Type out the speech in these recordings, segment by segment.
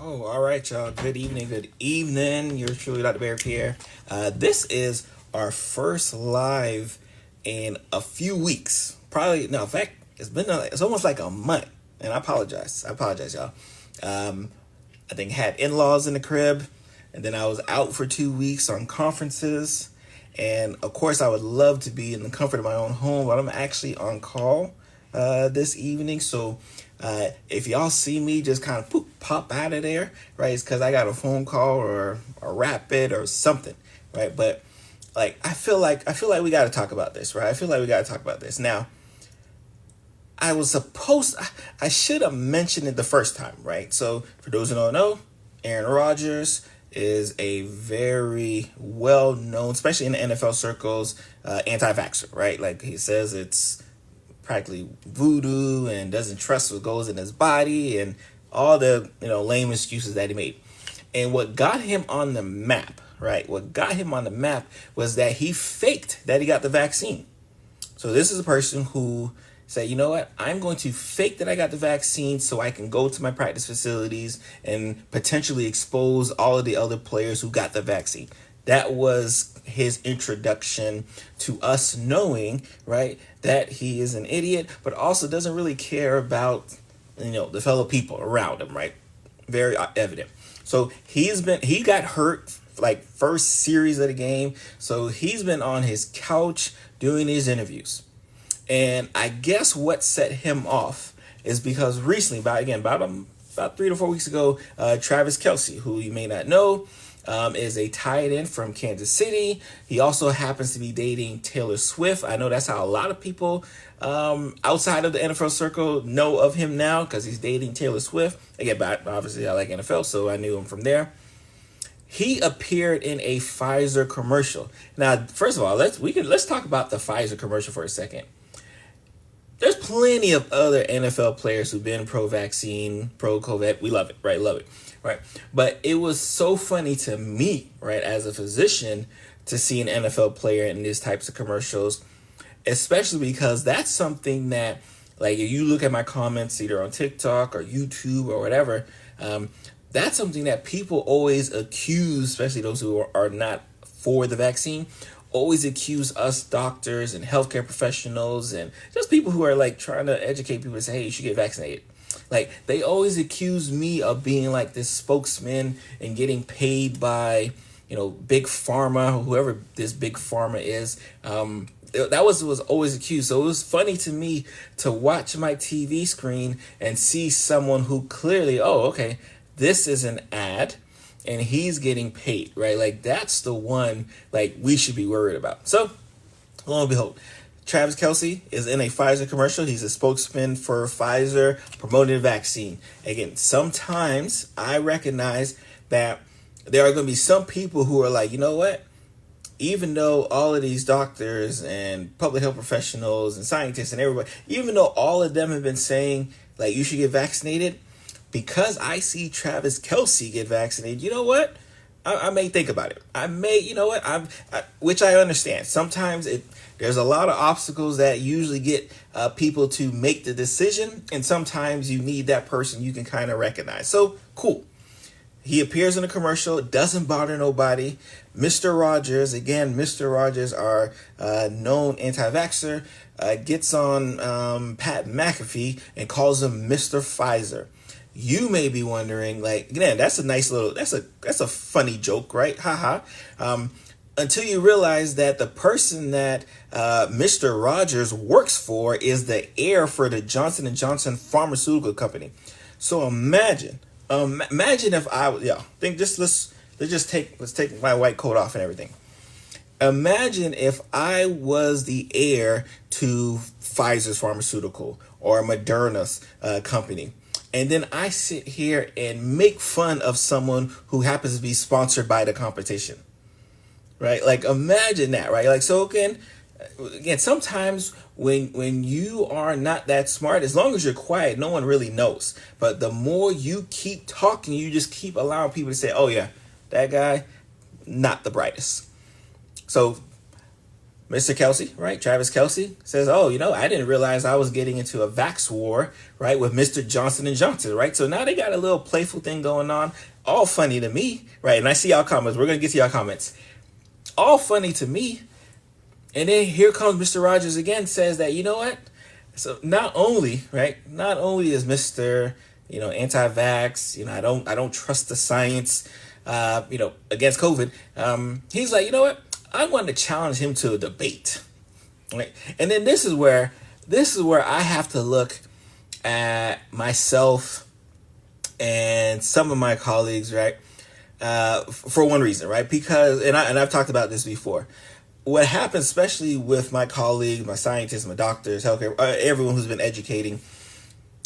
Oh, all right, y'all. Good evening. Good evening. You're truly Dr. Bear Pierre. This is our first live in a few weeks. Probably, no, in fact, it's almost like a month. And I apologize. Y'all. Um, I think had in-laws in the crib, and then I was out for 2 weeks on conferences. And of course, I would love to be in the comfort of my own home, but I'm actually on call this evening. So if y'all see me just kind of pop out of there, right, it's because I got a phone call or a rapid or something, right? But like I feel like we got to talk about this, right? I feel like we got to talk about this now. I should have mentioned it the first time, right? So for those who don't know, Aaron Rodgers is a very well known, especially in the NFL circles, anti-vaxxer, right? Like he says it's practically voodoo and doesn't trust what goes in his body and all the lame excuses that he made. And what got him on the map, right? What got him on the map was that he faked that he got the vaccine. So this is a person who said, you know what, I'm going to fake that I got the vaccine so I can go to my practice facilities and potentially expose all of the other players who got the vaccine. That was his introduction to us knowing, right, that he is an idiot, but also doesn't really care about, the fellow people around him, right? Very evident. So he got hurt like first series of the game. So he's been on his couch doing these interviews. And I guess what set him off is because recently, about 3 to 4 weeks ago, Travis Kelce, who you may not know, is a tight end from Kansas City. He also happens to be dating Taylor Swift. I know that's how a lot of people outside of the NFL circle know of him now, because he's dating Taylor Swift. Again, but obviously I like NFL, so I knew him from there. He appeared in a Pfizer commercial. Now, first of all, let's talk about the Pfizer commercial for a second. There's plenty of other NFL players who've been pro-vaccine, pro-COVID. We love it, right? Love it, right? But it was so funny to me, right, as a physician, to see an NFL player in these types of commercials, especially because that's something that, like, if you look at my comments either on TikTok or YouTube or whatever, that's something that people always accuse, especially those who are not for the vaccine, always accuse us doctors and healthcare professionals and just people who are like trying to educate people to say, hey, you should get vaccinated. Like, they always accuse me of being like this spokesman and getting paid by, big pharma, or whoever this big pharma is. That was always accused. So it was funny to me to watch my TV screen and see someone who clearly, this is an ad and he's getting paid, right? Like, that's the one, like, we should be worried about. So, lo and behold, Travis Kelce is in a Pfizer commercial. He's a spokesman for Pfizer promoting the vaccine. Again, sometimes I recognize that there are going to be some people who are like, you know what? Even though all of these doctors and public health professionals and scientists and everybody, even though all of them have been saying, like, you should get vaccinated, because I see Travis Kelce get vaccinated, you know what? I may think about it. I may, which I understand. Sometimes there's a lot of obstacles that usually get people to make the decision, and sometimes you need that person you can kind of recognize. So, cool. He appears in a commercial. It doesn't bother nobody. Mr. Rodgers, our known anti-vaxxer, gets on Pat McAfee and calls him Mr. Pfizer. You may be wondering, like, again, that's a funny joke, right? Haha. Until you realize that the person that Mr. Rodgers works for is the heir for the Johnson & Johnson pharmaceutical company. So imagine if let's take my white coat off and everything. Imagine if I was the heir to Pfizer's pharmaceutical or Moderna's company. And then I sit here and make fun of someone who happens to be sponsored by the competition, right? Like, imagine that, right? Like, so again, sometimes when you are not that smart, as long as you're quiet, no one really knows. But the more you keep talking, you just keep allowing people to say, oh yeah, that guy, not the brightest. So Mr. Kelce, right? Travis Kelce says, oh, I didn't realize I was getting into a vax war, right, with Mr. Johnson and Johnson, right? So now they got a little playful thing going on. All funny to me, right? And I see y'all comments. We're going to get to y'all comments. All funny to me. And then here comes Mr. Rodgers again, says that, you know what? So not only is Mr. Anti-vax, I don't trust the science, against COVID. He's like, you know what? I want to challenge him to a debate. Right? And then this is where I have to look at myself and some of my colleagues, right? For one reason, right? Because, and I've talked about this before. What happens, especially with my colleagues, my scientists, my doctors, healthcare, everyone who's been educating,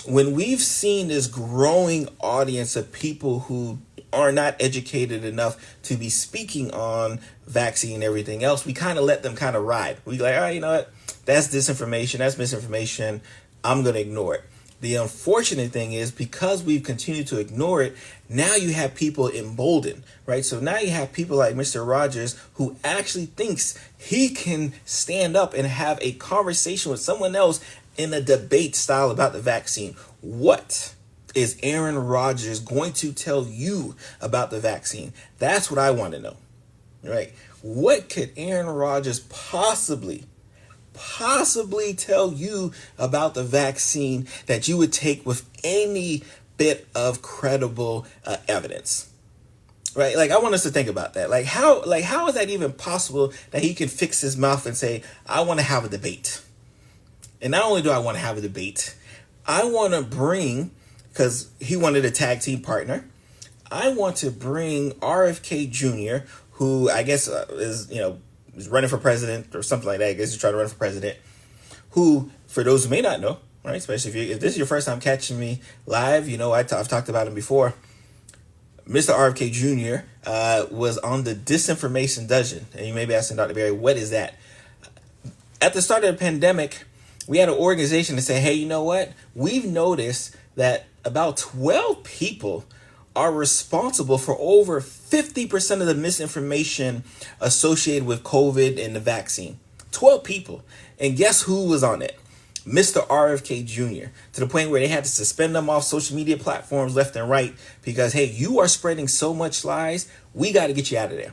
when we've seen this growing audience of people who are not educated enough to be speaking on vaccine and everything else, we kind of let them kind of ride. We like, all right, you know what? That's disinformation. That's misinformation. I'm going to ignore it. The unfortunate thing is because we've continued to ignore it, now you have people emboldened, right? So now you have people like Mr. Rodgers who actually thinks he can stand up and have a conversation with someone else in a debate style about the vaccine. What is Aaron Rodgers going to tell you about the vaccine? That's what I want to know, right? What could Aaron Rodgers possibly tell you about the vaccine that you would take with any bit of credible evidence, right? Like, I want us to think about that. How is that even possible that he can fix his mouth and say, I want to have a debate? And not only do I want to have a debate, I want to bring, because he wanted a tag team partner, I want to bring RFK Jr., who I guess is running for president or something like that. I guess he's trying to run for president. Who, for those who may not know, right, especially if this is your first time catching me live, I've talked about him before. Mr. RFK Jr. Was on the disinformation dungeon. And you may be asking Dr. Barry, what is that? At the start of the pandemic, we had an organization to say, hey, you know what? We've noticed that about 12 people are responsible for over 50% of the misinformation associated with COVID and the vaccine. 12 people. And guess who was on it? Mr. RFK Jr. To the point where they had to suspend them off social media platforms left and right because, hey, you are spreading so much lies, we got to get you out of there.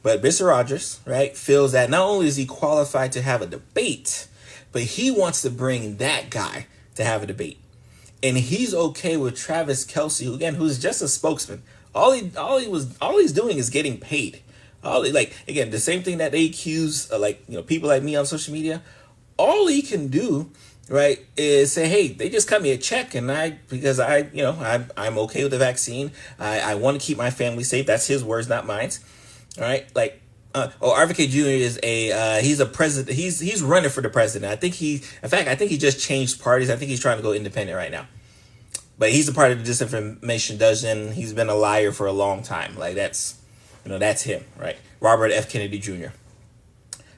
But Mr. Rodgers, right, feels that not only is he qualified to have a debate, but he wants to bring that guy to have a debate. And he's okay with Travis Kelce, who's just a spokesman. All he's doing is getting paid. The same thing that they accuse, people like me on social media. All he can do, right, is say, hey, they just cut me a check, and I'm okay with the vaccine. I want to keep my family safe. That's his words, not mine. All right, RFK Jr. is he's a president. He's running for the president. I think he just changed parties. I think he's trying to go independent right now. But he's a part of the disinformation dungeon. He's been a liar for a long time. That's him, right? Robert F. Kennedy Jr.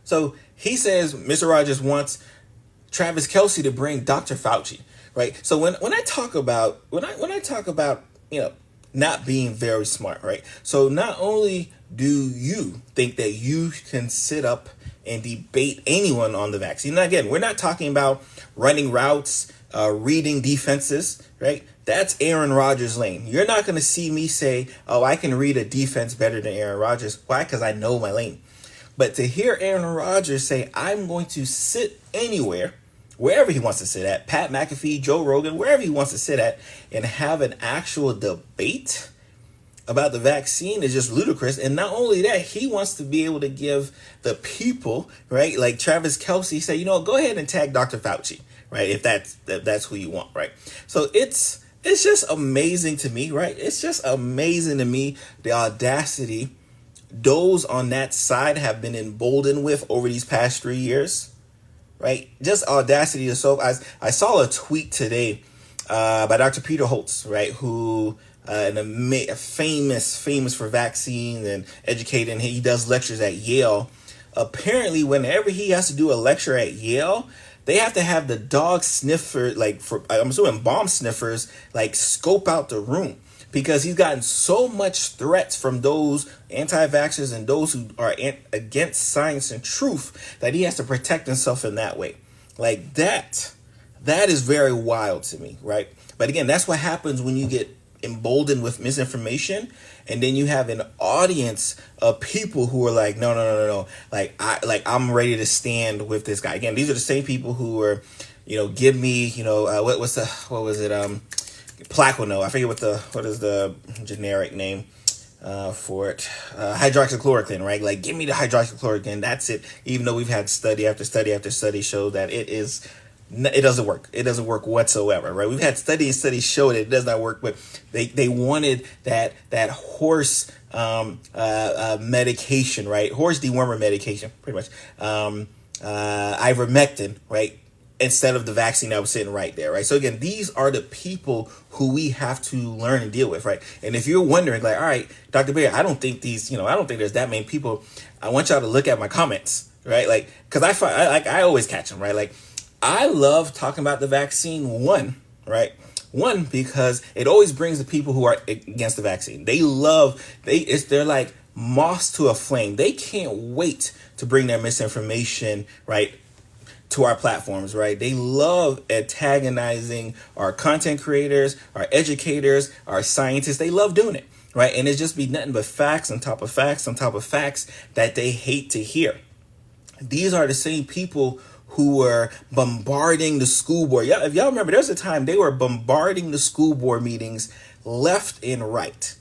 So he says Mr. Rodgers wants Travis Kelce to bring Dr. Fauci, right? So when I talk about not being very smart, right? So not only do you think that you can sit up and debate anyone on the vaccine, and again, we're not talking about running routes, reading defenses, right? That's Aaron Rodgers' lane. You're not going to see me say, oh, I can read a defense better than Aaron Rodgers. Why? Because I know my lane. But to hear Aaron Rodgers say, I'm going to sit anywhere, wherever he wants to sit at, Pat McAfee, Joe Rogan, wherever he wants to sit at, and have an actual debate about the vaccine is just ludicrous. And not only that, he wants to be able to give the people, right, like Travis Kelce, say, go ahead and tag Dr. Fauci, right, if that's who you want, right? So it's just amazing to me, right? It's just amazing to me the audacity those on that side have been emboldened with over these past 3 years, right? Just audacity to so. I saw a tweet today by Dr. Peter Holtz, right, who famous for vaccines and educating. He does lectures at Yale. Apparently, whenever he has to do a lecture at Yale, they have to have the dog sniffer, I'm assuming bomb sniffers, scope out the room because he's gotten so much threats from those anti-vaxxers and those who are against science and truth that he has to protect himself in that way. Like that is very wild to me, right? But again, that's what happens when you get emboldened with misinformation, and then you have an audience of people who are like, no, I'm ready to stand with this guy. Again, these are the same people who were, give me, what was it, Plaquenil. I forget what is the generic name for it. Hydroxychloroquine, right? Like, give me the hydroxychloroquine. That's it. Even though we've had study after study after study show that it doesn't work. It doesn't work whatsoever, right? We've had studies show that it does not work, but they wanted that horse medication, right? Horse dewormer medication, pretty much. Ivermectin, right? Instead of the vaccine that was sitting right there, right? So again, these are the people who we have to learn and deal with, right? And if you're wondering, like, all right, Dr. Pierre, I don't think there's that many people. I want y'all to look at my comments, right? Like, because I always catch them, right? Like, I love talking about the vaccine, right? One, because it always brings the people who are against the vaccine. They're like moths to a flame. They can't wait to bring their misinformation, right, to our platforms, right? They love antagonizing our content creators, our educators, our scientists. They love doing it, right? And it's just be nothing but facts on top of facts on top of facts that they hate to hear. These are the same people who were bombarding the school board. Yeah, if y'all remember, there's a time they were bombarding the school board meetings left and right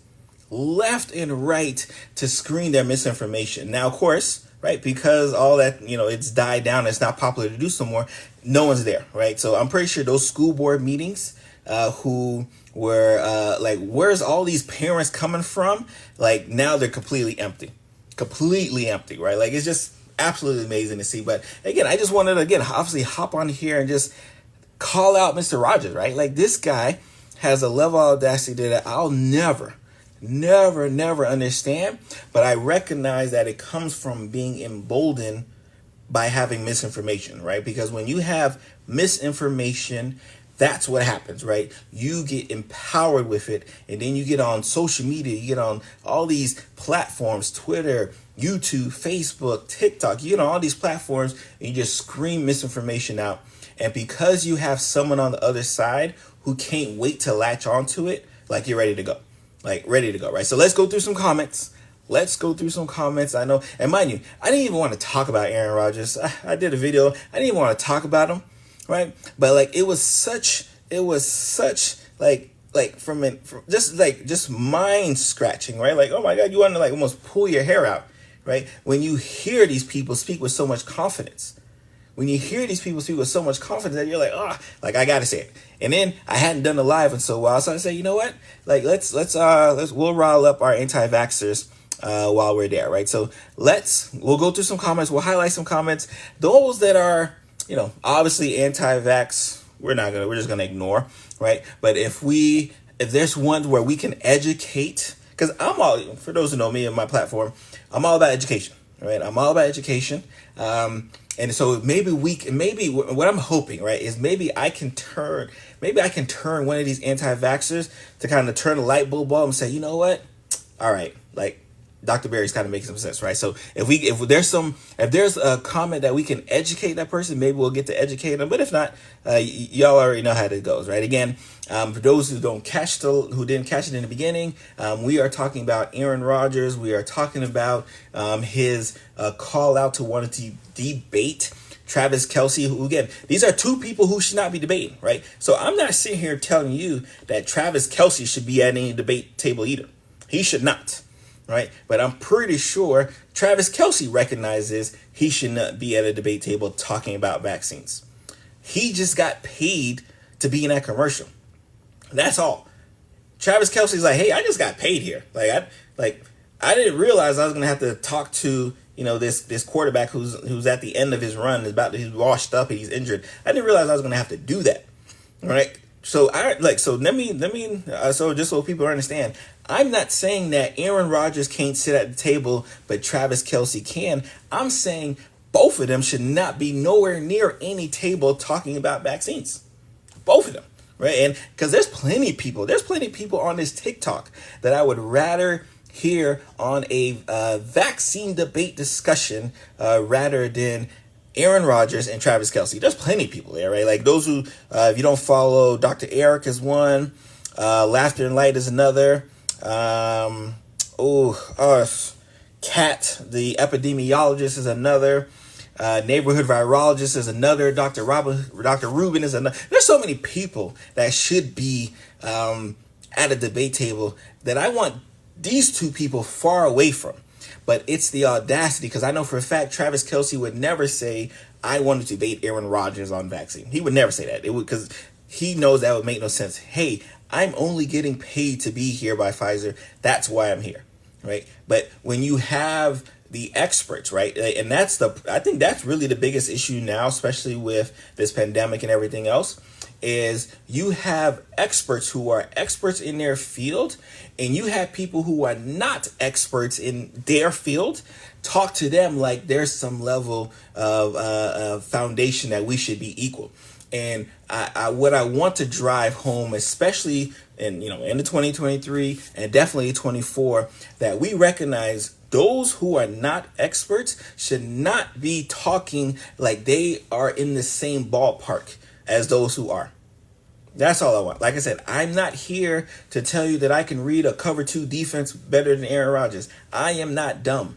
to screen their misinformation. Now, of course, right, because all that, it's died down, it's not popular to do so more, no one's there, right? So I'm pretty sure those school board meetings who were like, where's all these parents coming from? Like, now they're completely empty, right? Like, it's just absolutely amazing to see. But again, I just wanted to, obviously hop on here and just call out Mr. Rodgers, right? Like, this guy has a level of audacity that I'll never understand, but I recognize that it comes from being emboldened by having misinformation, right? Because when you have misinformation, that's what happens, right? You get empowered with it, and then you get on social media, you get on all these platforms, Twitter, YouTube, Facebook, TikTok, you get on all these platforms, and you just scream misinformation out. And because you have someone on the other side who can't wait to latch onto it, like, you're ready to go. Like, ready to go, right? So let's go through some comments. I know, and mind you, I didn't even want to talk about Aaron Rodgers. I did a video. I didn't even want to talk about him, right? But like, it was such just mind scratching, right? Like, oh my God, you want to like almost pull your hair out, right? When you hear these people speak with so much confidence. When you hear these people speak with so much confidence that you're like, like, I gotta say it. And then I hadn't done a live in so a while, so I say, you know what? Like, we'll rile up our anti-vaxxers while we're there, right? So we'll go through some comments. We'll highlight some comments. Those that are, obviously anti-vax, we're just gonna ignore, right? But if there's ones where we can educate, because for those who know me and my platform, I'm all about education, right? I'm all about education. And so maybe what I'm hoping, right, is maybe I can turn one of these anti-vaxxers to kind of turn the light bulb on and say, you know what? All right, like, Dr. Barry's kind of making some sense, right? So if there's a comment that we can educate that person, maybe we'll get to educate them. But if not, y'all already know how it goes, right? Again, for those who didn't catch it in the beginning, we are talking about Aaron Rodgers. We are talking about his call out to want to debate Travis Kelce, who, again, these are two people who should not be debating, right? So I'm not sitting here telling you that Travis Kelce should be at any debate table either. He should not. Right, but I'm pretty sure Travis Kelce recognizes he should not be at a debate table talking about vaccines. He just got paid to be in that commercial. That's all. Travis Kelce's like, hey, I just got paid here. I didn't realize I was gonna have to talk to this quarterback who's at the end of his run, he's washed up and he's injured. I didn't realize I was gonna have to do that. All right. So so just so people understand, I'm not saying that Aaron Rodgers can't sit at the table, but Travis Kelce can. I'm saying both of them should not be nowhere near any table talking about vaccines. Both of them, right? And because there's plenty of people on this TikTok that I would rather hear on a vaccine debate discussion rather than Aaron Rodgers and Travis Kelce. There's plenty of people there, right? Like those who, if you don't follow, Dr. Eric is one, Laughter and Light is another. Kat, the epidemiologist, is another. Neighborhood virologist is another. Dr. Rubin is another. There's so many people that should be at a debate table that I want these two people far away from. But it's the audacity, because I know for a fact Travis Kelce would never say, I want to debate Aaron Rodgers on vaccine. He would never say that. It would, because he knows that would make no sense. Hey, I'm only getting paid to be here by Pfizer. That's why I'm here, right? But when you have the experts, right? And I think that's really the biggest issue now, especially with this pandemic and everything else, is you have experts who are experts in their field, and you have people who are not experts in their field. Talk to them like there's some level of foundation that we should be equal. And what I want to drive home, especially in the 2023 and definitely 24, that we recognize those who are not experts should not be talking like they are in the same ballpark as those who are. That's all I want. Like I said, I'm not here to tell you that I can read a cover 2 defense better than Aaron Rodgers. I am not dumb.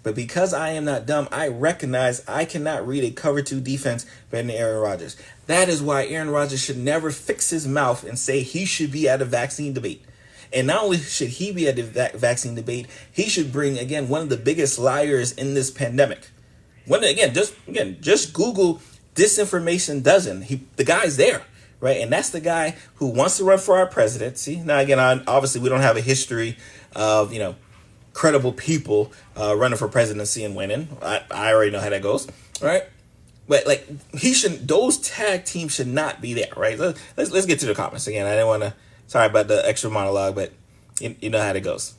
But because I am not dumb, I recognize I cannot read a cover 2 defense better than Aaron Rodgers. That is why Aaron Rodgers should never fix his mouth and say he should be at a vaccine debate. And not only should he be at the vaccine debate, he should bring, again, one of the biggest liars in this pandemic. Just Google disinformation dozen. The guy's there, right? And that's the guy who wants to run for our presidency. Now, again, obviously, we don't have a history of, credible people running for presidency and winning. I already know how that goes, right? But those tag teams should not be there, right? Let's get to the comments again. I didn't want to. Sorry about the extra monologue, but you know how it goes.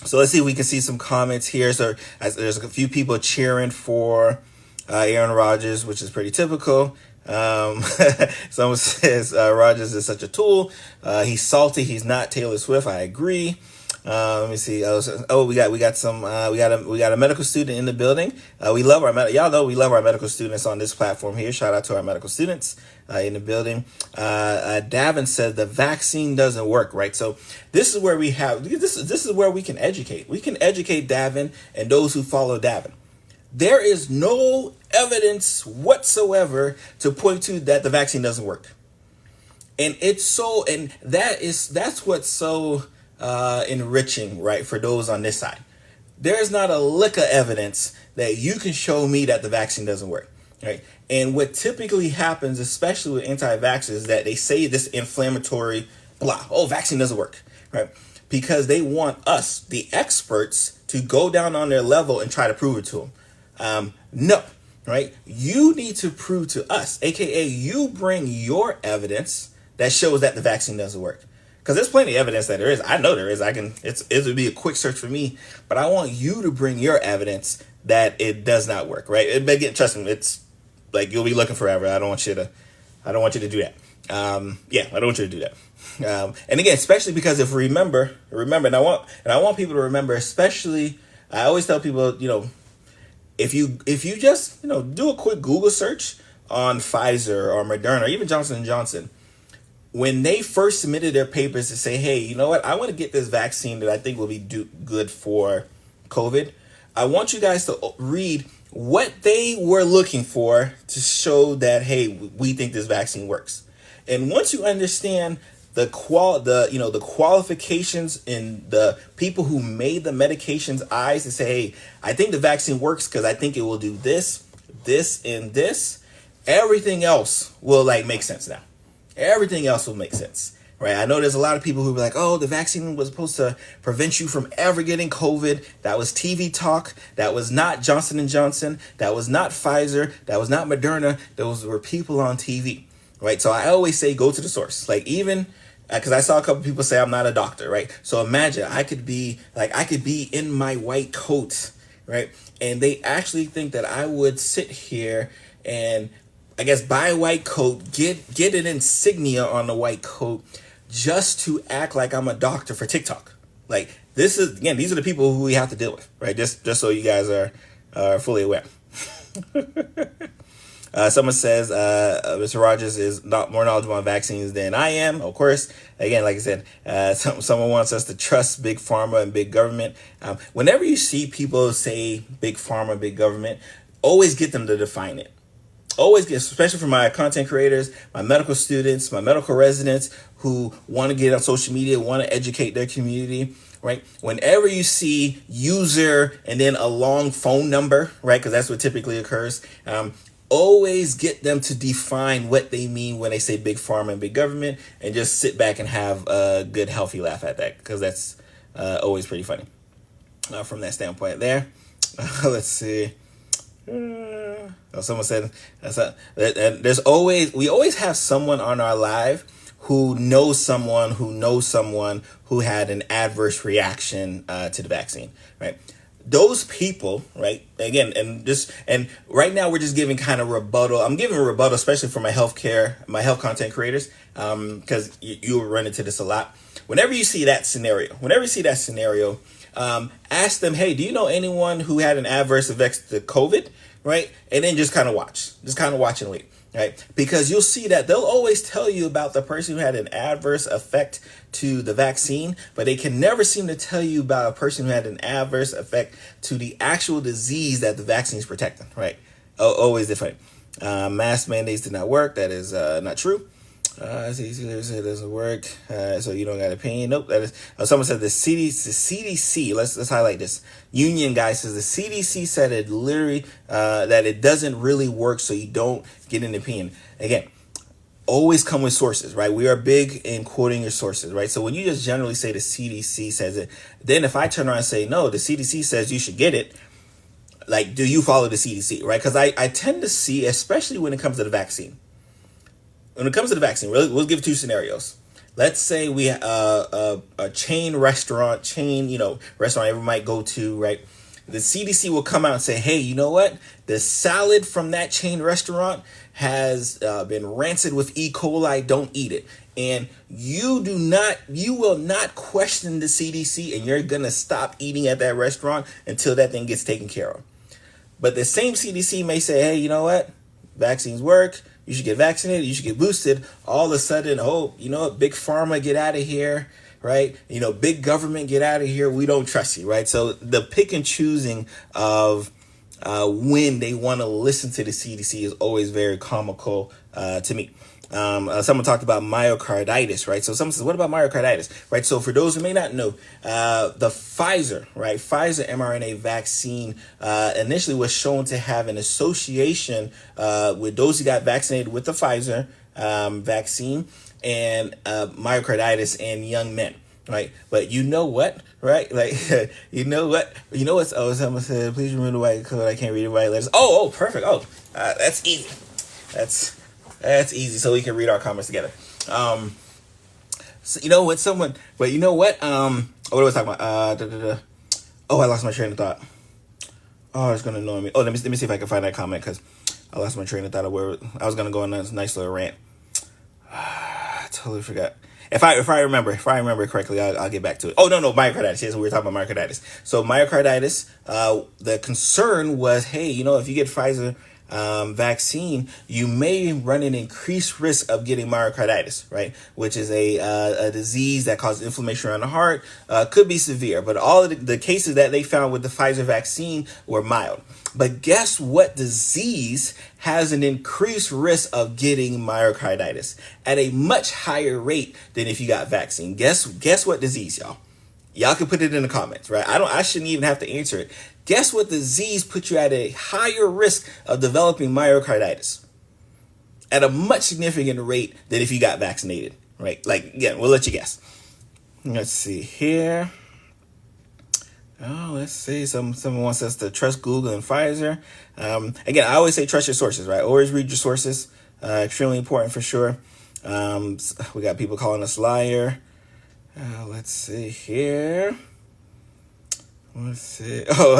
So let's see if we can see some comments here. So there's a few people cheering for Aaron Rodgers, which is pretty typical. Someone says Rodgers is such a tool. He's salty. He's not Taylor Swift. I agree. Let me see. We got a medical student in the building. We love y'all know we love our medical students on this platform here. Shout out to our medical students in the building. Davin said the vaccine doesn't work, right? So this is where we have this is where we can educate. We can educate Davin and those who follow Davin. There is no evidence whatsoever to point to that the vaccine doesn't work, and that's what's so enriching, right, for those on this side. There's not a lick of evidence that you can show me that the vaccine doesn't work, right? And what typically happens, especially with anti-vaxxers, is that they say this inflammatory blah, vaccine doesn't work, right? Because they want us, the experts, to go down on their level and try to prove it to them. No, right? You need to prove to us, aka you bring your evidence that shows that the vaccine doesn't work. Because there's plenty of evidence that there is. I know there is. It would be a quick search for me. But I want you to bring your evidence that it does not work, right? Trust me, it's like you'll be looking forever. I don't want you to do that. I don't want you to do that. And again, especially because if remember, and I want people to remember, especially, I always tell people, if you just, do a quick Google search on Pfizer or Moderna or even Johnson & Johnson, when they first submitted their papers to say, hey, you know what, I want to get this vaccine that I think will be good for COVID, I want you guys to read what they were looking for to show that, hey, we think this vaccine works. And once you understand the qualifications in the people who made the medication's eyes to say, hey, I think the vaccine works because I think it will do this, this, and this, everything else will make sense now. Everything else will make sense, right? I know there's a lot of people who be like, the vaccine was supposed to prevent you from ever getting COVID. That was TV talk. That was not Johnson & Johnson. That was not Pfizer. That was not Moderna. Those were people on TV, right? So I always say go to the source. Even because I saw a couple people say I'm not a doctor, right? So imagine I could be in my white coat, right? And they actually think that I would sit here and I guess, buy a white coat, get an insignia on the white coat just to act like I'm a doctor for TikTok. Like, this is, again, these are the people who we have to deal with, right? Just so you guys are fully aware. Someone says Mr. Rodgers is not more knowledgeable on vaccines than I am. Of course, again, like I said, someone wants us to trust big pharma and big government. Whenever you see people say big pharma, big government, always get them to define it. Always get, especially for my content creators, my medical students, my medical residents who want to get on social media, want to educate their community, right? Whenever you see user and then a long phone number, right? Because that's what typically occurs. Always get them to define what they mean when they say big pharma and big government, and just sit back and have a good, healthy laugh at that, because that's always pretty funny from that standpoint there. Let's see. Someone said, we always have someone on our live who knows someone who had an adverse reaction to the vaccine, right? Those people, right? Again, and right now we're just giving kind of rebuttal. I'm giving a rebuttal, especially for my health content creators, because you will run into this a lot. Whenever you see that scenario, ask them, hey, do you know anyone who had an adverse effect to COVID, right? And then just kind of watch and wait, right? Because you'll see that they'll always tell you about the person who had an adverse effect to the vaccine, but they can never seem to tell you about a person who had an adverse effect to the actual disease that the vaccine is protecting, right? Always different. Mask mandates did not work. That is not true. It doesn't work. So you don't got a opinion. Nope. That is. Someone said the CDC. Let's highlight this. Union guy says the CDC said it literally that it doesn't really work. So you don't get an opinion. Again, always come with sources, right? We are big in quoting your sources, right? So when you just generally say the CDC says it, then if I turn around and say no, the CDC says you should get it. Like, do you follow the CDC, right? Because I tend to see, especially when it comes to the vaccine. When it comes to the vaccine, we'll give two scenarios. Let's say we a chain restaurant everyone might go to, right? The CDC will come out and say, hey, you know what? The salad from that chain restaurant has been rancid with E. coli. Don't eat it. And you will not question the CDC, and you're going to stop eating at that restaurant until that thing gets taken care of. But the same CDC may say, hey, you know what? Vaccines work. You should get vaccinated. You should get boosted. All of a sudden, big pharma, get out of here, right? Big government, get out of here. We don't trust you, right? So the pick and choosing of when they want to listen to the CDC is always very comical to me. Someone talked about myocarditis, right? So someone says, what about myocarditis, right? So for those who may not know, the Pfizer mRNA vaccine initially was shown to have an association with those who got vaccinated with the Pfizer vaccine and myocarditis in young men. Right. But you know what? Right. Like, what's, someone said, please remove the white code. I can't read the white letters. Oh, perfect. Oh, that's easy. That's easy. So we can read our comments together. So what? What was I talking about? Oh, I lost my train of thought. Oh, it's going to annoy me. Oh, let me see if I can find that comment, because I lost my train of thought of where I was going to go on a nice little rant. I totally forgot. If I remember correctly, I'll get back to it. Oh, no, myocarditis. Yes, we were talking about myocarditis. So myocarditis, the concern was, hey, if you get Pfizer vaccine, you may run an increased risk of getting myocarditis, right? Which is a disease that causes inflammation around the heart, could be severe. But all of the cases that they found with the Pfizer vaccine were mild. But guess what disease has an increased risk of getting myocarditis at a much higher rate than if you got vaccine? Guess what disease, y'all? Y'all can put it in the comments, right? I shouldn't even have to answer it. Guess what disease puts you at a higher risk of developing myocarditis at a much significant rate than if you got vaccinated, right? Like, again, we'll let you guess. Let's see here. Oh, let's see. Someone wants us to trust Google and Pfizer. Again, I always say trust your sources, right? Always read your sources. Extremely important for sure. We got people calling us liar. Let's see here. Let's see. Oh,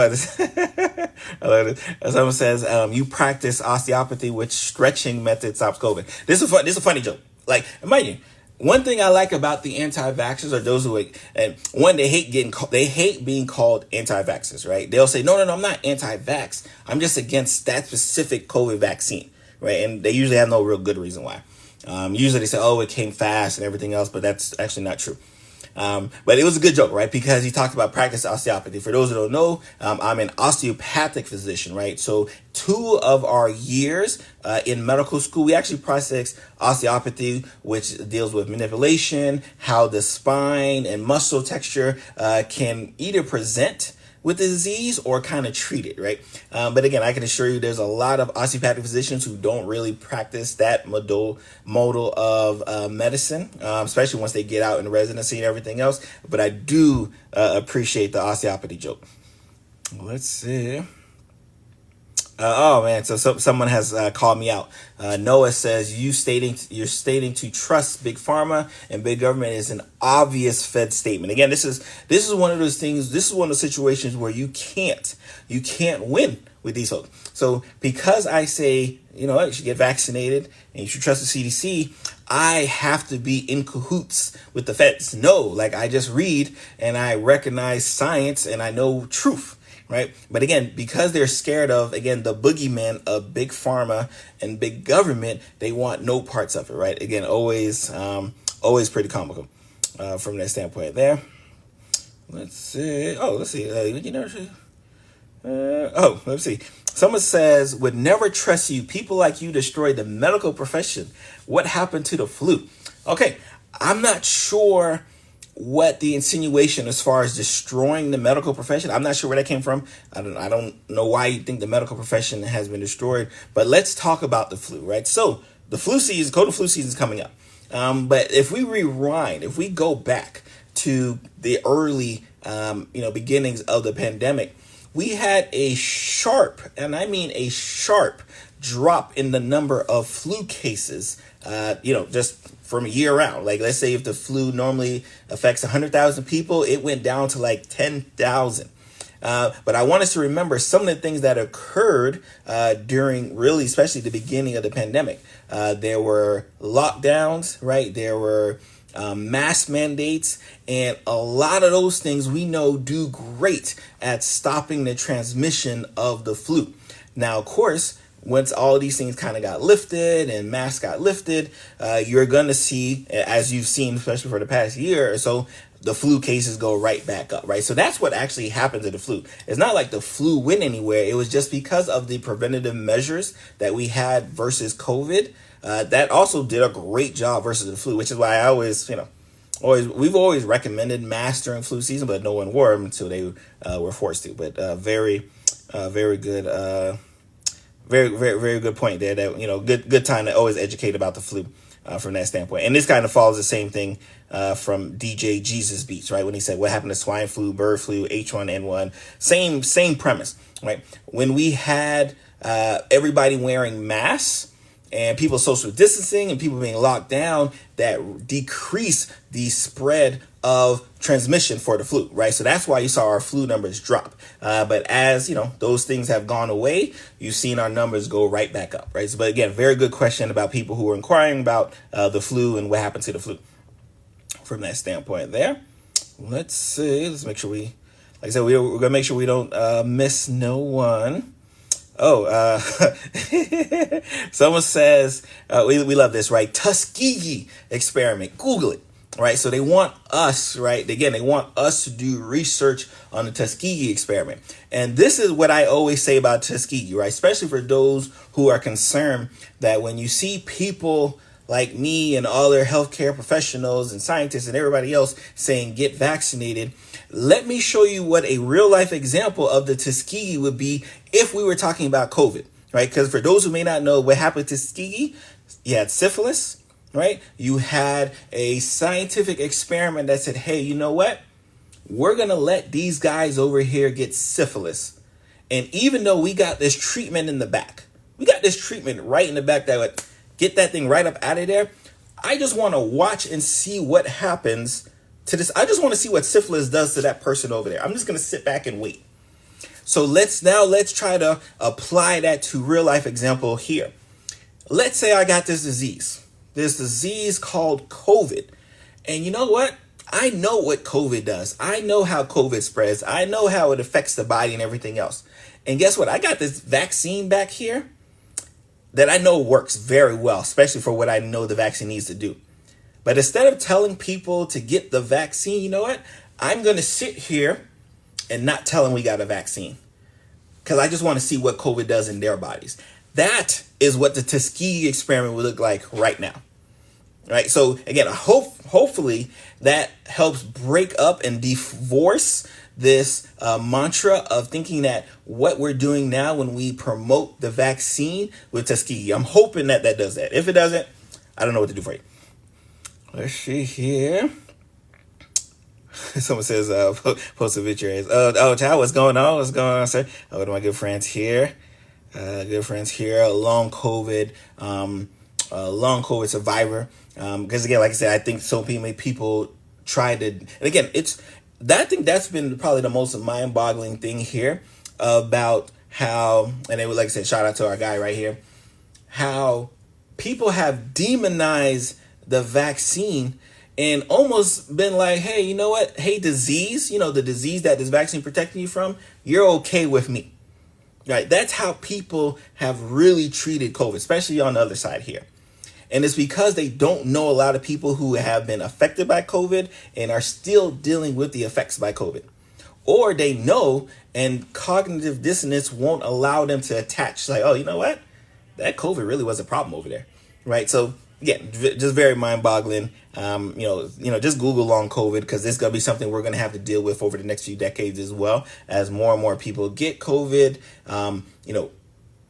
I love it. Someone says, you practice osteopathy, which stretching method stops COVID. This is a funny joke. Like, mind you, one thing I like about the anti-vaxxers are those who, and one, they hate being called anti-vaxxers, right? They'll say, no, I'm not anti-vax. I'm just against that specific COVID vaccine, right? And they usually have no real good reason why. Usually they say, oh, it came fast and everything else, but that's actually not true. But it was a good joke, right? Because he talked about practice osteopathy. For those who don't know, I'm an osteopathic physician, right? So 2 of our years in medical school, we actually practice osteopathy, which deals with manipulation, how the spine and muscle texture can either present with the disease or kind of treat it, right? But again, I can assure you there's a lot of osteopathic physicians who don't really practice that modal of medicine, especially once they get out in residency and everything else. But I do appreciate the osteopathy joke. Let's see. Oh man, so someone has called me out. Noah says you're stating to trust big pharma and big government is an obvious Fed statement. Again, this is one of those things. This is one of the situations where you can't win with these folks. So because I say, you should get vaccinated and you should trust the CDC, I have to be in cahoots with the Feds. No, like I just read and I recognize science and I know truth. Right. But again, because they're scared of, again, the boogeyman of big pharma and big government, they want no parts of it. Right. Again, always pretty comical from that standpoint there. Let's see. Let's see. Let's see. Someone says, would never trust you. People like you destroyed the medical profession. What happened to the flu? Okay. I'm not sure what the insinuation as far as destroying the medical profession. I'm not sure where that came from. I don't know why you think the medical profession has been destroyed, but let's talk about the flu, right? So the flu season, cold flu season is coming up. But if we rewind, if we go back to the early, beginnings of the pandemic, we had a sharp, and I mean a sharp drop in the number of flu cases, just from year round. Like, let's say if the flu normally affects 100,000 people, it went down to like 10,000. But I want us to remember some of the things that occurred during really, especially the beginning of the pandemic. There were lockdowns, right? There were mask mandates, and a lot of those things we know do great at stopping the transmission of the flu. Now, of course, once all of these things kind of got lifted and masks got lifted, you're going to see, as you've seen, especially for the past year or so, the flu cases go right back up, right? So that's what actually happened to the flu. It's not like the flu went anywhere. It was just because of the preventative measures that we had versus COVID. That also did a great job versus the flu, which is why I we've always recommended masks during flu season, but no one wore them until they were forced to. But very good. Very, very, very good point there. That good time to always educate about the flu from that standpoint. And this kind of follows the same thing from DJ Jesus Beats, right? When he said, "What happened to swine flu, bird flu, H1N1?" Same premise, right? When we had everybody wearing masks and people social distancing and people being locked down, that decreased the spread of transmission for the flu, right? So that's why you saw our flu numbers drop. But as those things have gone away, you've seen our numbers go right back up, right? So, but again, very good question about people who are inquiring about the flu and what happened to the flu from that standpoint there. Let's see. Let's make sure like I said, we're going to make sure we don't miss no one. Someone says, we love this, right? Tuskegee experiment. Google it, right? So they want us, right? Again, they want us to do research on the Tuskegee experiment. And this is what I always say about Tuskegee, right? Especially for those who are concerned that when you see people like me and all their healthcare professionals and scientists and everybody else saying get vaccinated, let me show you what a real life example of the Tuskegee would be if we were talking about COVID, right? Because for those who may not know what happened to Tuskegee, you had syphilis, right? You had a scientific experiment that said, hey, you know what? We're going to let these guys over here get syphilis. And even though we got this treatment in the back, we got this treatment right in the back that would get that thing right up out of there. I just want to watch and see what happens to this. I just want to see what syphilis does to that person over there. I'm just going to sit back and wait. So let's try to apply that to real life example here. Let's say I got this disease called COVID. And you know what? I know what COVID does. I know how COVID spreads. I know how it affects the body and everything else. And guess what? I got this vaccine back here that I know works very well, especially for what I know the vaccine needs to do. But instead of telling people to get the vaccine, you know what? I'm going to sit here and not tell them we got a vaccine because I just want to see what COVID does in their bodies. That is what the Tuskegee experiment would look like right now. Right. So again, hopefully that helps break up and divorce this mantra of thinking that what we're doing now when we promote the vaccine with Tuskegee. I'm hoping that does that. If it doesn't, I don't know what to do for you. Let's see here. Someone says, post obituaries. Child, what's going on? What's going on, sir? One of my good friends here. Long COVID survivor. Because again, like I said, I think so many people try to, and again, I think that's been probably the most mind-boggling thing here about how, and it would, like I said, shout out to our guy right here, how people have demonized the vaccine and almost been like, hey, you know what? Hey, disease, the disease that this vaccine protecting you from, you're okay with me. Right? That's how people have really treated COVID, especially on the other side here. And it's because they don't know a lot of people who have been affected by COVID and are still dealing with the effects by COVID. Or they know and cognitive dissonance won't allow them to attach like, oh, you know what? That COVID really was a problem over there. Right? So again, just very mind-boggling. Just Google long COVID because this is going to be something we're going to have to deal with over the next few decades as well as more and more people get COVID,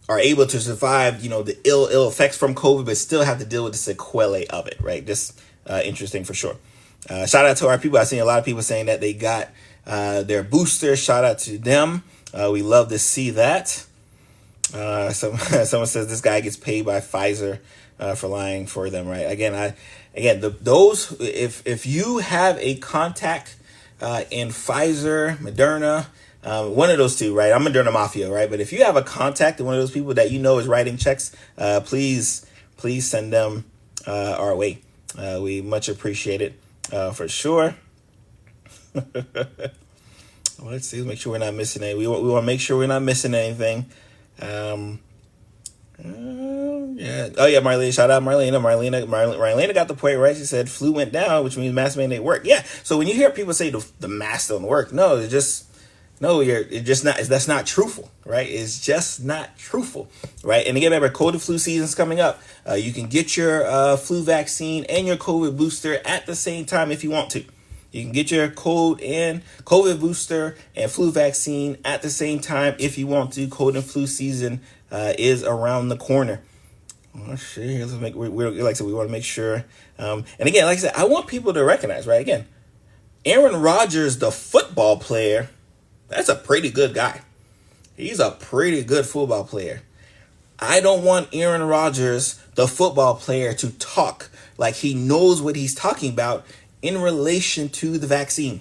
are able to survive, the ill effects from COVID, but still have to deal with the sequelae of it, right? Just interesting for sure. Shout out to our people. I've seen a lot of people saying that they got their booster. Shout out to them. We love to see that. Someone says this guy gets paid by Pfizer for lying for them, right? If you have a contact in Pfizer, Moderna, one of those two, right? I'm Moderna Mafia, right? But if you have a contact in one of those people that is writing checks, please send them our way. We much appreciate it for sure. Let's see. Make sure we're not missing anything. We want to make sure we're not missing anything. Yeah. Oh yeah, Marlene. Shout out Marlena. Marlena got the point right. She said flu went down, which means mask mandate work. Yeah. So when you hear people say the mask don't work, that's not truthful, right? It's just not truthful, right? And again, remember, cold and flu season's coming up. You can get your flu vaccine and your COVID booster at the same time if you want to. You can get your cold and COVID booster and flu vaccine at the same time if you want to. Cold and flu season is around the corner. Oh shit! Let's make we like I said, we want to make sure. And again, like I said, I want people to recognize, right? Again, Aaron Rodgers, the football player, that's a pretty good guy. He's a pretty good football player. I don't want Aaron Rodgers, the football player, to talk like he knows what he's talking about in relation to the vaccine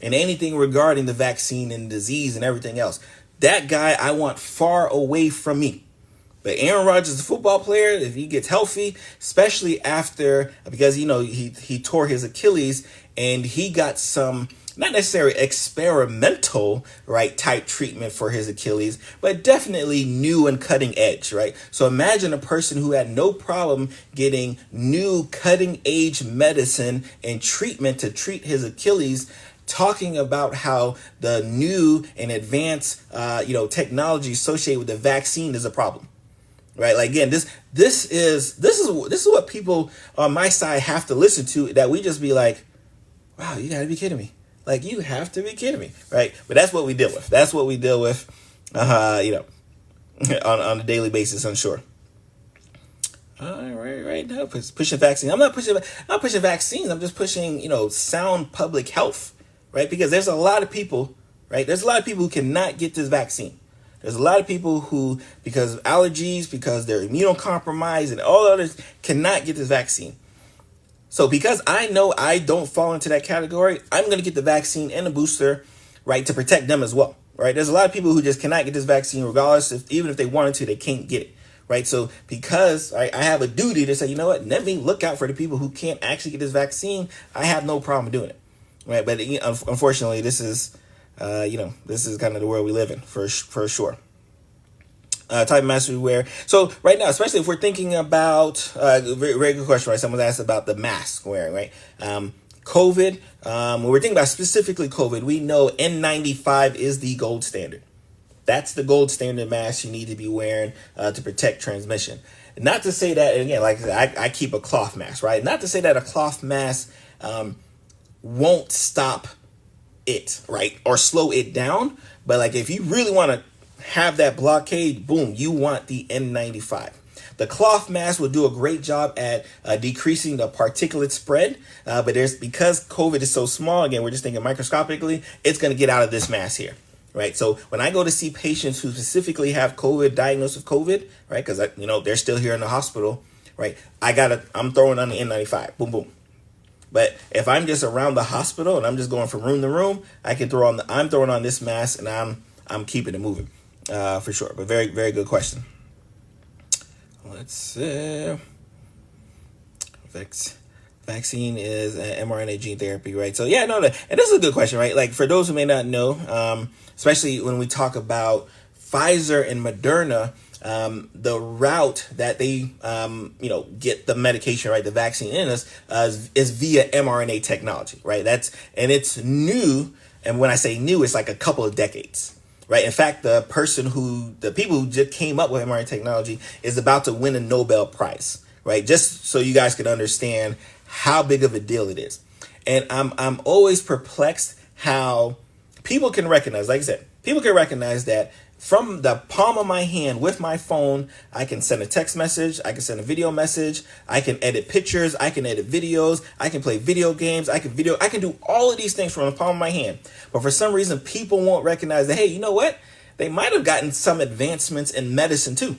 and anything regarding the vaccine and disease and everything else. That guy I want far away from me. But Aaron Rodgers, the football player, if he gets healthy, especially because he tore his Achilles and he got some not necessarily experimental, right, type treatment for his Achilles, but definitely new and cutting edge, right? So imagine a person who had no problem getting new cutting edge medicine and treatment to treat his Achilles, talking about how the new and advanced, technology associated with the vaccine is a problem. Right. Like, again, this is what people on my side have to listen to, that we just be like, wow, you gotta be kidding me. Like, you have to be kidding me. Right. But that's what we deal with. On a daily basis, I'm sure. Right now, pushing vaccines. I'm not pushing vaccines. I'm just pushing, sound public health. Right. Because there's a lot of people, right? There's a lot of people who cannot get this vaccine. There's a lot of people who, because of allergies, because they're immunocompromised and all others, cannot get this vaccine. So because I know I don't fall into that category, I'm going to get the vaccine and the booster, right, to protect them as well. right? There's a lot of people who just cannot get this vaccine regardless. Even if they wanted to, they can't get it, right? So because I have a duty to say, you know what, let me look out for the people who can't actually get this vaccine. I have no problem doing it, right? But unfortunately, this is, this is kind of the world we live in for sure. Type of mask we wear. So right now, especially if we're thinking about, very good question, right? Someone asked about the mask wearing, right? COVID, when we're thinking about specifically COVID, we know N95 is the gold standard. That's the gold standard mask you need to be wearing to protect transmission. Not to say that, and again, like I keep a cloth mask, right? Not to say that a cloth mask won't stop it, right? Or slow it down. But like if you really want to have that blockade, boom, you want the N95. The cloth mask will do a great job at decreasing the particulate spread, but because COVID is so small, again, we're just thinking microscopically, it's going to get out of this mask here, right? So when I go to see patients who specifically have COVID, diagnosed with COVID, right, because they're still here in the hospital, right, I'm throwing on the N95, boom, boom. But if I'm just around the hospital and I'm just going from room to room, I'm throwing on this mask and I'm keeping it moving. For sure, but very, very good question. Let's see. Vaccine is mRNA gene therapy, right? So yeah, and this is a good question, right? Like for those who may not know, especially when we talk about Pfizer and Moderna, the route that they, get the medication, right, the vaccine in us, is via mRNA technology, right? It's new, and when I say new, it's like a couple of decades. Right. In fact, the people who just came up with mRNA technology is about to win a Nobel Prize. Right. Just so you guys can understand how big of a deal it is. And I'm always perplexed how people can recognize, like I said, that from the palm of my hand with my phone, I can send a text message, I can send a video message, I can edit pictures, I can edit videos, I can play video games, I can do all of these things from the palm of my hand. But for some reason, people won't recognize that, hey, you know what? They might have gotten some advancements in medicine too.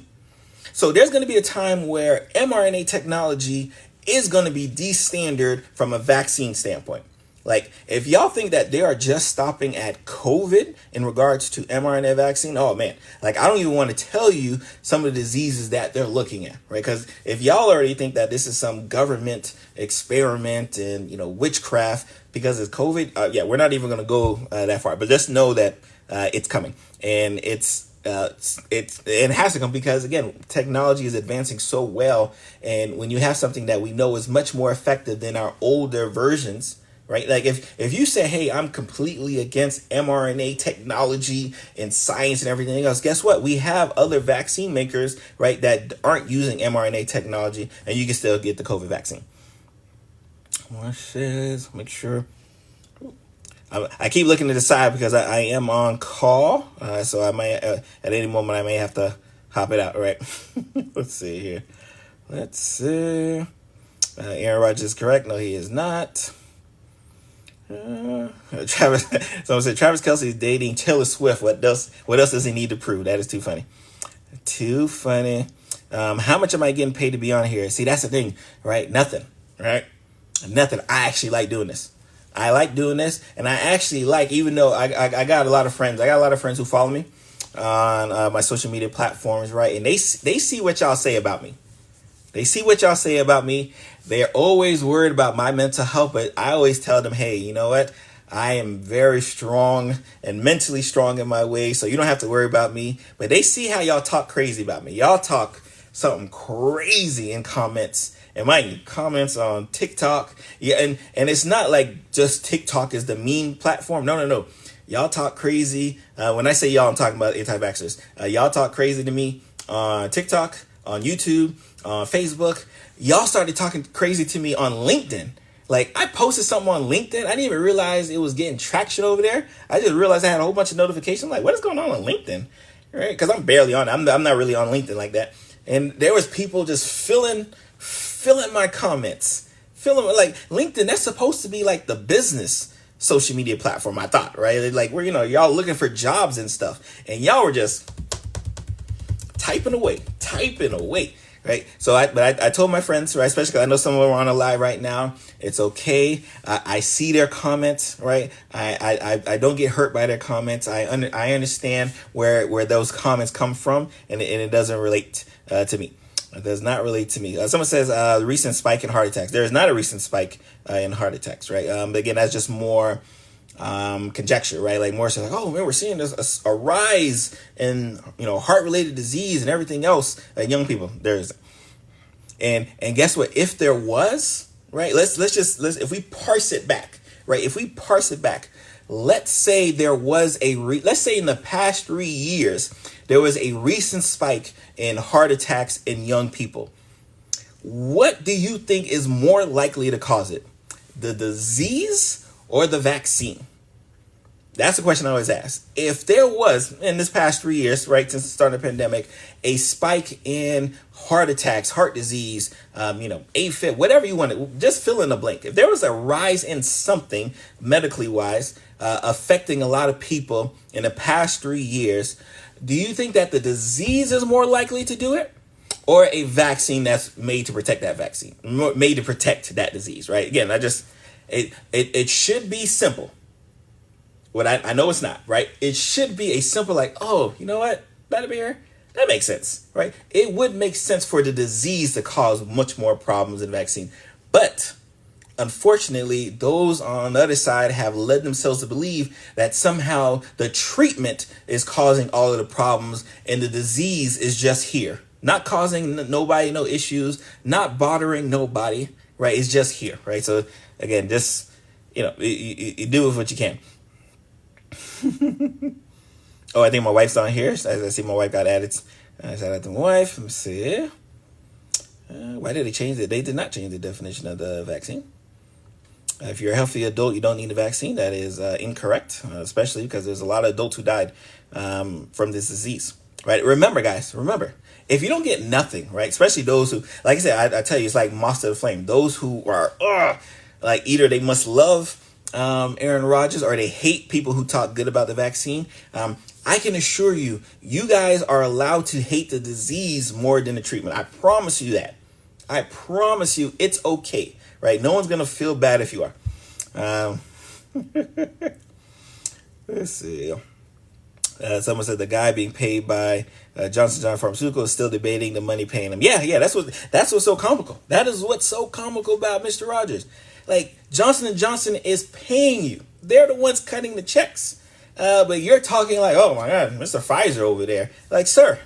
So there's going to be a time where mRNA technology is going to be the standard from a vaccine standpoint. Like, if y'all think that they are just stopping at COVID in regards to mRNA vaccine, oh man, like I don't even want to tell you some of the diseases that they're looking at, right? Because if y'all already think that this is some government experiment and, witchcraft because it's COVID, we're not even going to go that far. But just know that it's coming, and it has to come because, again, technology is advancing so well. And when you have something that we know is much more effective than our older versions, right? Like if you say, hey, I'm completely against mRNA technology and science and everything else, guess what? We have other vaccine makers, right, that aren't using mRNA technology, and you can still get the COVID vaccine. Make sure. I keep looking to the side because I am on call, so I might at any moment I may have to hop it out. Right? Let's see here. Let's see. Aaron Rodgers is correct. No, he is not. Someone said Travis Kelce is dating Taylor Swift. What else does he need to prove? That is too funny. Too funny. How much am I getting paid to be on here? See, that's the thing, right? Nothing, right? Nothing. I actually like doing this. I like doing this, and I actually like, even though I got a lot of friends. I got a lot of friends who follow me on my social media platforms, right? And they see what y'all say about me. They see what y'all say about me. They're always worried about my mental health, but I always tell them, hey, you know what? I am very strong and mentally strong in my way, so you don't have to worry about me. But they see how y'all talk crazy about me. Y'all talk something crazy in comments. And mind you, comments on TikTok. Yeah, and it's not like just TikTok is the meme platform. No. Y'all talk crazy. When I say y'all, I'm talking about anti-vaxxers. Y'all talk crazy to me on TikTok, on YouTube, on Facebook. Y'all started talking crazy to me on LinkedIn. Like, I posted something on LinkedIn. I didn't even realize it was getting traction over there. I just realized I had a whole bunch of notifications. Like, what is going on LinkedIn? Right? Because I'm barely on it. I'm not really on LinkedIn like that. And there was people just filling my comments. Like, LinkedIn, that's supposed to be like the business social media platform, I thought, right? Like, we're, y'all looking for jobs and stuff. And y'all were just typing away. right? So I told my friends, right, especially 'cause I know some of them are on a live right now. It's okay. I see their comments, right? I don't get hurt by their comments. I understand where those comments come from, and it doesn't relate to me. It does not relate to me. Someone says recent spike in heart attacks. There is not a recent spike in heart attacks, right? But again, that's just more conjecture, right? Like more so like, oh man, we're seeing this a rise in heart related disease and everything else. Young people, there isn't. And guess what? If there was, right? Let's if we parse it back, right? If we parse it back, let's say there was let's say in the past 3 years there was a recent spike in heart attacks in young people. What do you think is more likely to cause it? The disease or the vaccine? That's the question I always ask. If there was, in this past 3 years, right, since the start of the pandemic, a spike in heart attacks, heart disease, AFib, whatever you want to, just fill in the blank. If there was a rise in something medically wise affecting a lot of people in the past 3 years, do you think that the disease is more likely to do it? Or a vaccine that's made to protect that vaccine, made to protect that disease, right? Again, it should be simple. What I know it's not, right? It should be a simple like, oh, you know what? Pierre, that makes sense, right? It would make sense for the disease to cause much more problems than the vaccine. But unfortunately, those on the other side have led themselves to believe that somehow the treatment is causing all of the problems and the disease is just here. Not causing nobody no issues, not bothering nobody, right? It's just here, right? So again, just, you do with what you can. Oh, I think my wife's on here. As I see my wife got added. Shout out to my wife. Let me see. Why did they change it? They did not change the definition of the vaccine. If you're a healthy adult, you don't need a vaccine. That is incorrect, especially because there's a lot of adults who died from this disease, right? Remember, guys, if you don't get nothing, right, especially those who, like I said, I tell you, it's like moth to the flame. Those who are, like either they must love Aaron Rodgers or they hate people who talk good about the vaccine. I can assure you, you guys are allowed to hate the disease more than the treatment. I promise you that. I promise you it's okay, right? No one's going to feel bad if you are. Let's see. Someone said the guy being paid by Johnson & Johnson Pharmaceutical is still debating the money paying him. Yeah, that's what's so comical. That is what's so comical about Mr. Rodgers. Like, Johnson & Johnson is paying you. They're the ones cutting the checks. But you're talking like, oh my God, Mr. Pfizer over there. Like, sir,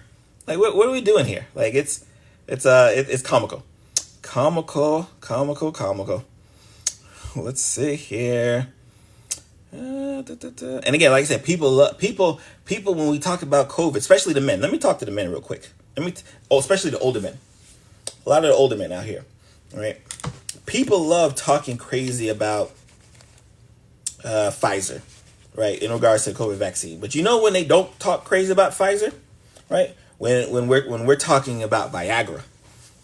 like what are we doing here? Like, it's comical. Comical. Let's see here. And again, like I said, people when we talk about COVID, especially the men. Let me talk to the men real quick. Especially the older men. A lot of the older men out here, right? People love talking crazy about Pfizer, right, in regards to the COVID vaccine. But you know when they don't talk crazy about Pfizer, right? When we're talking about Viagra,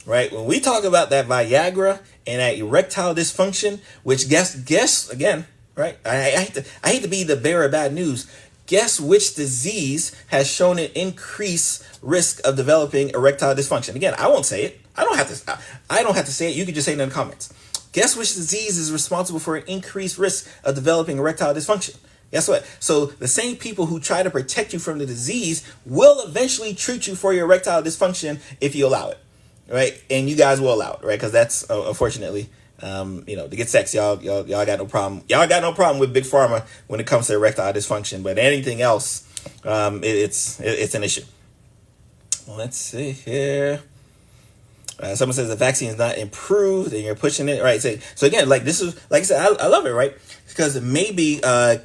right? When we talk about that Viagra and that erectile dysfunction, which guess again, right? I hate to be the bearer of bad news. Guess which disease has shown an increased risk of developing erectile dysfunction? Again, I won't say it. I don't have to say it. You can just say it in the comments. Guess which disease is responsible for an increased risk of developing erectile dysfunction? Guess what? So the same people who try to protect you from the disease will eventually treat you for your erectile dysfunction if you allow it, right? And you guys will allow it, right? Because that's unfortunately, to get sex, y'all got no problem. Y'all got no problem with big pharma when it comes to erectile dysfunction, but anything else, it's an issue. Let's see here. Someone says the vaccine is not improved and you're pushing it, right? So again, like this is, like I said, I love it, right? Because maybe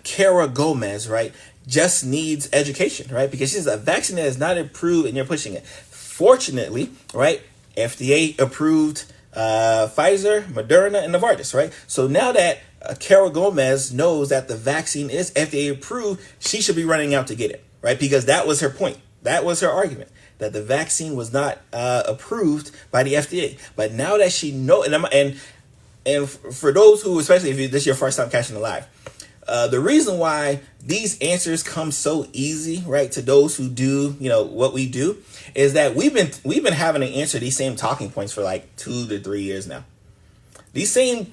Cara Gomez, right, just needs education, right? Because she's a vaccine that is not improved and you're pushing it. Fortunately, right, FDA approved Pfizer, Moderna, and Novartis, right? So now that Cara Gomez knows that the vaccine is FDA approved, she should be running out to get it, right? Because that was her point. That was her argument, that the vaccine was not approved by the FDA. But now that she knows, and for those who, especially if this is your first time catching the live, the reason why these answers come so easy, right, to those who do, what we do, is that we've been having to answer these same talking points for like 2 to 3 years now. These they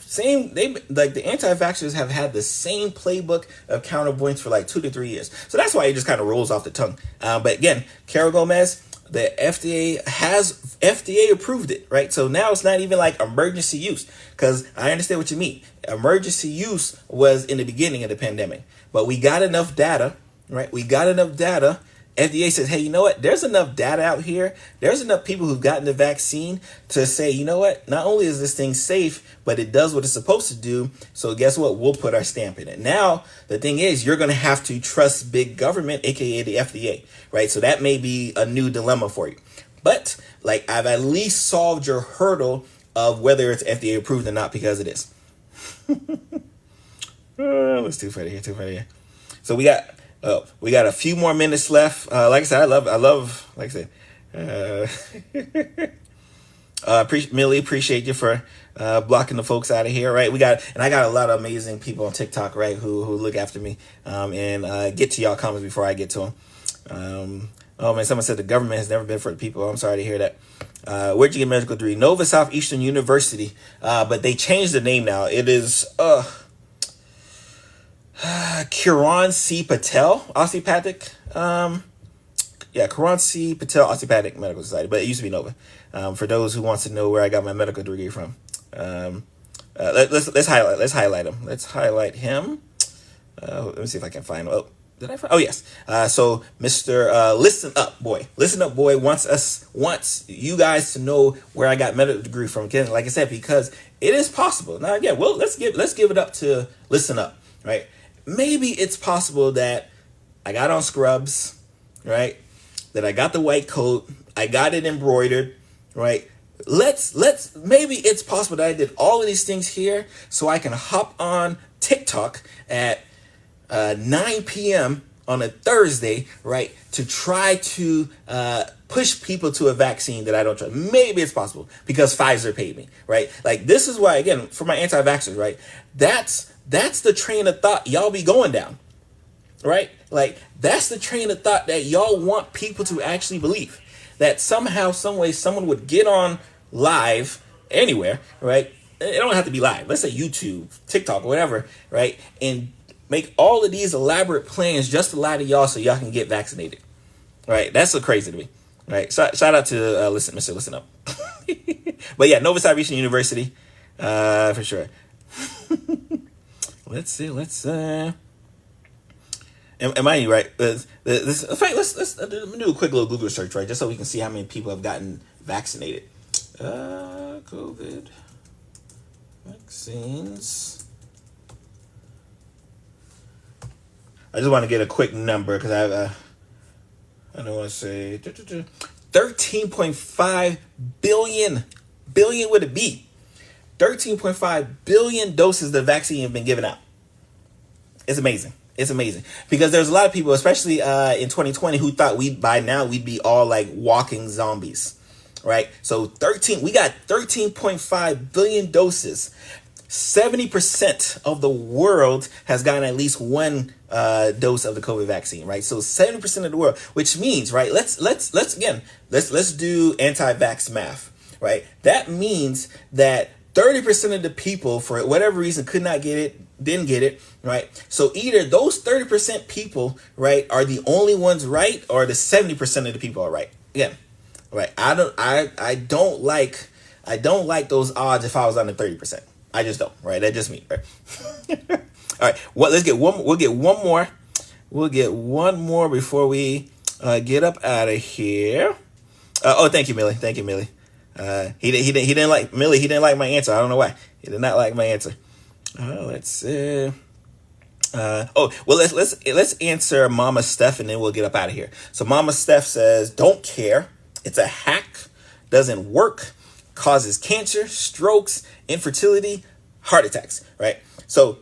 like the anti-vaxxers have had the same playbook of counterpoints for like 2 to 3 years. So that's why it just kind of rolls off the tongue. But again, Carol Gomez, the FDA approved it, right? So now it's not even like emergency use, because I understand what you mean. Emergency use was in the beginning of the pandemic, but we got enough data, right? We got enough data. FDA says, hey, you know what? There's enough data out here. There's enough people who've gotten the vaccine to say, you know what? Not only is this thing safe, but it does what it's supposed to do. So guess what? We'll put our stamp in it. Now, the thing is, you're going to have to trust big government, aka the FDA, right? So that may be a new dilemma for you. But like, I've at least solved your hurdle of whether it's FDA approved or not, because it is. Let's too funny here. So we got a few more minutes left. Like I said, I love, like I said, Millie, appreciate you for blocking the folks out of here, right? I got a lot of amazing people on TikTok, right, who look after me and get to y'all comments before I get to them. Oh man, someone said the government has never been for the people. I'm sorry to hear that. Where'd you get medical degree? Nova Southeastern University, but they changed the name now. It is Kiran C. Patel Osteopathic. Kiran C. Patel Osteopathic Medical Society, but it used to be Nova. For those who wants to know where I got my medical degree from, let's highlight him. Let's highlight him. Let me see if I can find him. Oh, did I find? Oh yes. So Mr. Listen Up Boy wants you guys to know where I got medical degree from. Again, like I said, because it is possible. Now again, well, let's give it up to Listen Up, right? Maybe it's possible that I got on scrubs, right? That I got the white coat, I got it embroidered, right? Maybe it's possible that I did all of these things here so I can hop on TikTok at 9 p.m. on a Thursday, right? To try to push people to a vaccine that I don't trust. Maybe it's possible because Pfizer paid me, right? Like, this is why, again, for my anti-vaxxers, right? That's the train of thought y'all be going down, right? Like, that's the train of thought that y'all want people to actually believe. That somehow, some way, someone would get on live anywhere, right? It don't have to be live. Let's say YouTube, TikTok, or whatever, right? And make all of these elaborate plans just to lie to y'all so y'all can get vaccinated, right? That's so crazy to me, right? Shout out to Mr. Listen Up. But yeah, Nova Southeastern University, for sure. Let's see. Am I right? Let's do a quick little Google search, right, just so we can see how many people have gotten vaccinated. COVID vaccines. I just want to get a quick number because I don't want to say 13.5 billion with a B. 13.5 billion doses of the vaccine have been given out. It's amazing. It's amazing because there's a lot of people, especially in 2020, who thought by now we'd be all like walking zombies, right? So we got 13.5 billion doses. 70% of the world has gotten at least one dose of the COVID vaccine, right? So 70% of the world, which means, right? Let's do anti-vax math, right? That means that 30% of the people, for whatever reason, could not get it, didn't get it, right? So either those 30% people, right, are the only ones right, or the 70% of the people are right. Again, right? I don't like those odds if I was on the 30%. I just don't, right? That's just me, right? All right. Well, we'll get one more. We'll get one more before we get up out of here. Thank you, Millie. He didn't like Millie. He didn't like my answer. I don't know why. He did not like my answer. Let's see. Let's answer Mama Steph and then we'll get up out of here. So Mama Steph says, "Don't care. It's a hack. Doesn't work. Causes cancer, strokes, infertility, heart attacks." Right. So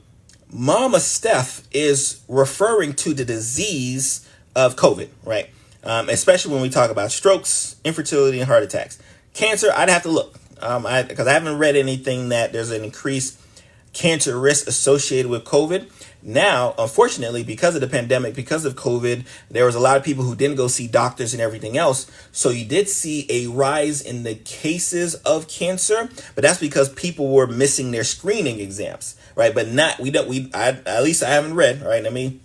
Mama Steph is referring to the disease of COVID, right? Especially when we talk about strokes, infertility, and heart attacks. Cancer, I'd have to look because I haven't read anything that there's an increased cancer risk associated with COVID. Now, unfortunately, because of the pandemic, because of COVID, there was a lot of people who didn't go see doctors and everything else. So you did see a rise in the cases of cancer, but that's because people were missing their screening exams, right? But not, at least I haven't read, right? I mean,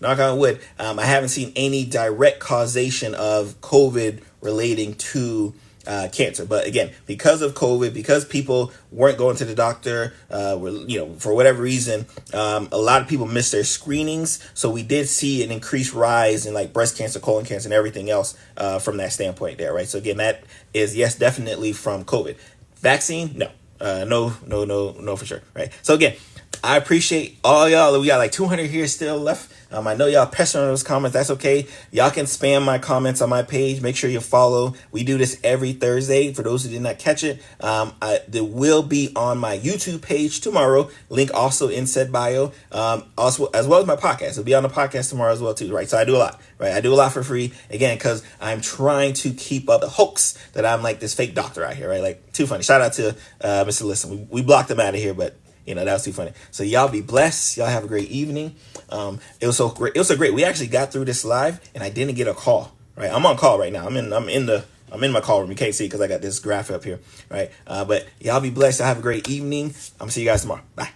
knock on wood, I haven't seen any direct causation of COVID relating to cancer. But again, because of COVID, because people weren't going to the doctor, for whatever reason, a lot of people missed their screenings. So we did see an increased rise in like breast cancer, colon cancer, and everything else from that standpoint there, right? So again, that is, yes, definitely from COVID. Vaccine, no. No, for sure, right? So again, I appreciate all y'all. We got like 200 here still left. I know y'all pestering those comments. That's okay. Y'all can spam my comments on my page. Make sure you follow. We do this every Thursday. For those who did not catch it, it will be on my YouTube page tomorrow. Link also in said bio. Also, as well as my podcast. It'll be on the podcast tomorrow as well too, right? So I do a lot, right? I do a lot for free. Again, because I'm trying to keep up the hoax that I'm like this fake doctor out here, right? Like, too funny. Shout out to Mr. Listen. We blocked him out of here, but that was too funny. So y'all be blessed. Y'all have a great evening. It was so great. It was so great. We actually got through this live, and I didn't get a call. Right, I'm on call right now. I'm in my call room. You can't see because I got this graph up here. Right, but y'all be blessed. Y'all have a great evening. I'm gonna see you guys tomorrow. Bye.